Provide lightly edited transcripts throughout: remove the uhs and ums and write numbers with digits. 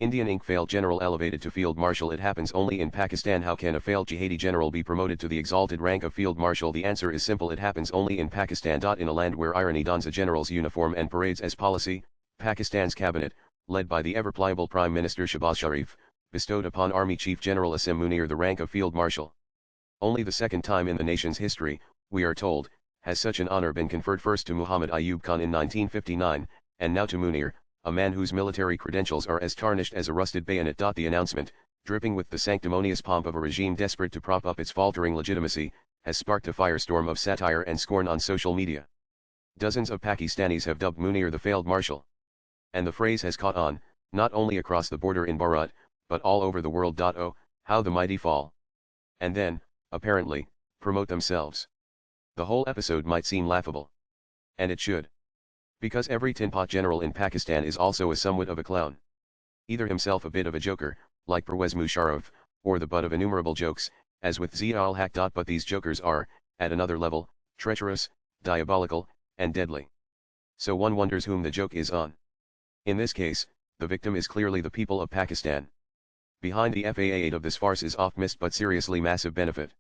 Indian Inc. failed general elevated to Field Marshal. It happens only in Pakistan. How can a failed jihadi general be promoted to the exalted rank of Field Marshal? The answer is simple. It happens only in Pakistan. In a land where irony dons a general's uniform and parades as policy, Pakistan's cabinet, led by the ever-pliable Prime Minister Shahbaz Sharif, bestowed upon Army Chief General Asim Munir the rank of Field Marshal. Only the second time in the nation's history, we are told, has such an honor been conferred, first to Muhammad Ayub Khan in 1959, and now to Munir, a man whose military credentials are as tarnished as a rusted bayonet. The announcement, dripping with the sanctimonious pomp of a regime desperate to prop up its faltering legitimacy, has sparked a firestorm of satire and scorn on social media. Dozens of Pakistanis have dubbed Munir the failed marshal. And the phrase has caught on, not only across the border in Bharat, but all over the world. Oh, how the mighty fall. And then, apparently, promote themselves. The whole episode might seem laughable. And it should. Because every tin pot general in Pakistan is also a somewhat of a clown. Either himself a bit of a joker, like Pervez Musharraf, or the butt of innumerable jokes, as with Zia-ul-Haq. But these jokers are, at another level, treacherous, diabolical, and deadly. So one wonders whom the joke is on. In this case, the victim is clearly the people of Pakistan. Behind the FAA of this farce is oft-missed but seriously massive benefit.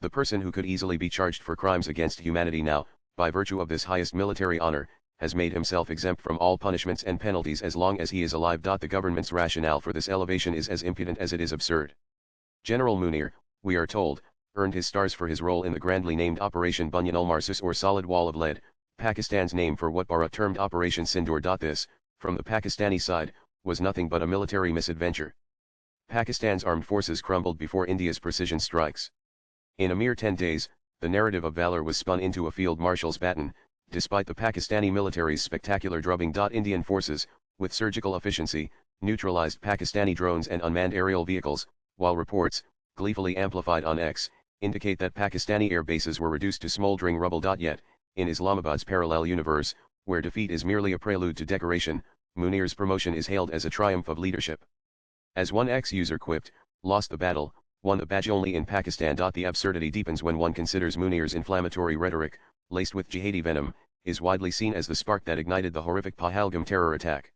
The person who could easily be charged for crimes against humanity now, by virtue of this highest military honor, has made himself exempt from all punishments and penalties as long as he is alive. The government's rationale for this elevation is as impudent as it is absurd. General Munir, we are told, earned his stars for his role in the grandly named Operation Bunyan-ul-Marsus, or Solid Wall of Lead, Pakistan's name for what Bharat termed Operation Sindoor. This, from the Pakistani side, was nothing but a military misadventure. Pakistan's armed forces crumbled before India's precision strikes. In a mere 10 days, the narrative of valor was spun into a field marshal's baton, despite the Pakistani military's spectacular drubbing. Indian forces, with surgical efficiency, neutralized Pakistani drones and unmanned aerial vehicles, while reports, gleefully amplified on X, indicate that Pakistani air bases were reduced to smoldering rubble. Yet, in Islamabad's parallel universe, where defeat is merely a prelude to decoration, Munir's promotion is hailed as a triumph of leadership. As one X-user quipped, "Lost the battle, won the badge." Only in Pakistan. The absurdity deepens when one considers Munir's inflammatory rhetoric, laced with jihadi venom, is widely seen as the spark that ignited the horrific Pahalgam terror attack.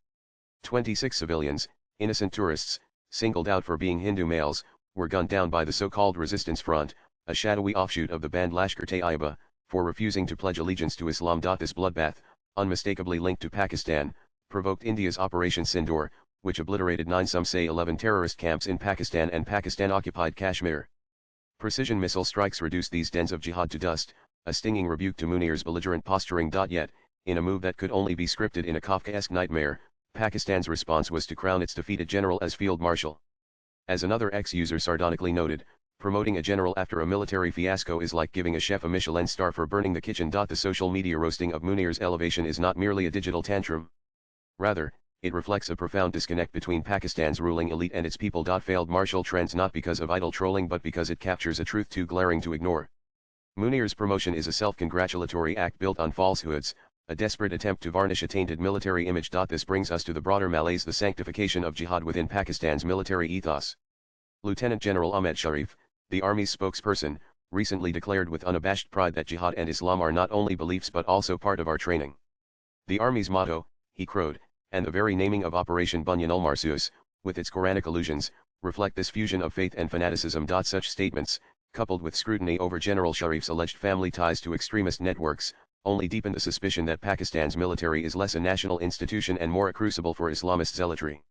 26 civilians, innocent tourists, singled out for being Hindu males, were gunned down by the so-called Resistance Front, a shadowy offshoot of the banned Lashkar-e-Taiba, for refusing to pledge allegiance to Islam. This bloodbath, unmistakably linked to Pakistan, provoked India's Operation Sindoor, which obliterated 9, some say 11 terrorist camps in Pakistan and Pakistan-occupied Kashmir. Precision missile strikes reduced these dens of jihad to dust, a stinging rebuke to Munir's belligerent posturing. Yet, in a move that could only be scripted in a Kafkaesque nightmare, Pakistan's response was to crown its defeated general as field marshal. As another ex-user sardonically noted, promoting a general after a military fiasco is like giving a chef a Michelin star for burning the kitchen. The social media roasting of Munir's elevation is not merely a digital tantrum. Rather, it reflects a profound disconnect between Pakistan's ruling elite and its people. Failed marshal trends not because of idle trolling but because it captures a truth too glaring to ignore. Munir's promotion is a self-congratulatory act built on falsehoods, a desperate attempt to varnish a tainted military image. This brings us to the broader malaise: the sanctification of jihad within Pakistan's military ethos. Lieutenant General Ahmed Sharif, the army's spokesperson, recently declared with unabashed pride that jihad and Islam are not only beliefs but also part of our training. The army's motto, he crowed, and the very naming of Operation Bunyan-ul-Marsus, with its Quranic allusions, reflect this fusion of faith and fanaticism. Such statements, coupled with scrutiny over General Sharif's alleged family ties to extremist networks, only deepen the suspicion that Pakistan's military is less a national institution and more a crucible for Islamist zealotry.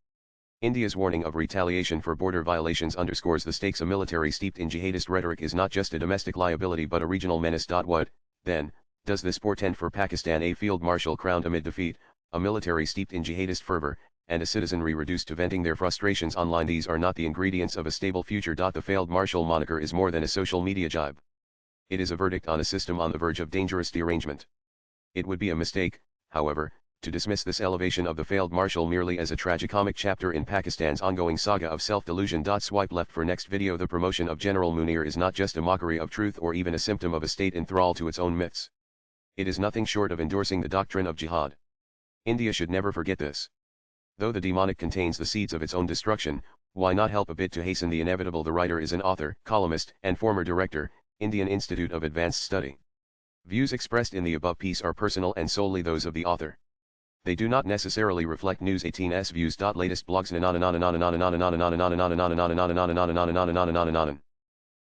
India's warning of retaliation for border violations underscores the stakes. A military steeped in jihadist rhetoric is not just a domestic liability but a regional menace. What, then, does this portend for Pakistan? A field marshal crowned amid defeat, a military steeped in jihadist fervor, and a citizenry reduced to venting their frustrations online. These are not the ingredients of a stable future. The failed marshal moniker is more than a social media jibe. It is a verdict on a system on the verge of dangerous derangement. It would be a mistake, however, to dismiss this elevation of the failed marshal merely as a tragicomic chapter in Pakistan's ongoing saga of self-delusion. Swipe left for next video. The promotion of General Munir is not just a mockery of truth or even a symptom of a state in thrall to its own myths. It is nothing short of endorsing the doctrine of jihad. India should never forget this. Though the demonic contains the seeds of its own destruction, why not help a bit to hasten the inevitable? The writer is an author, columnist, and former director, Indian Institute of Advanced Study. Views expressed in the above piece are personal and solely those of the author. They do not necessarily reflect News 18's views. Latest blogs.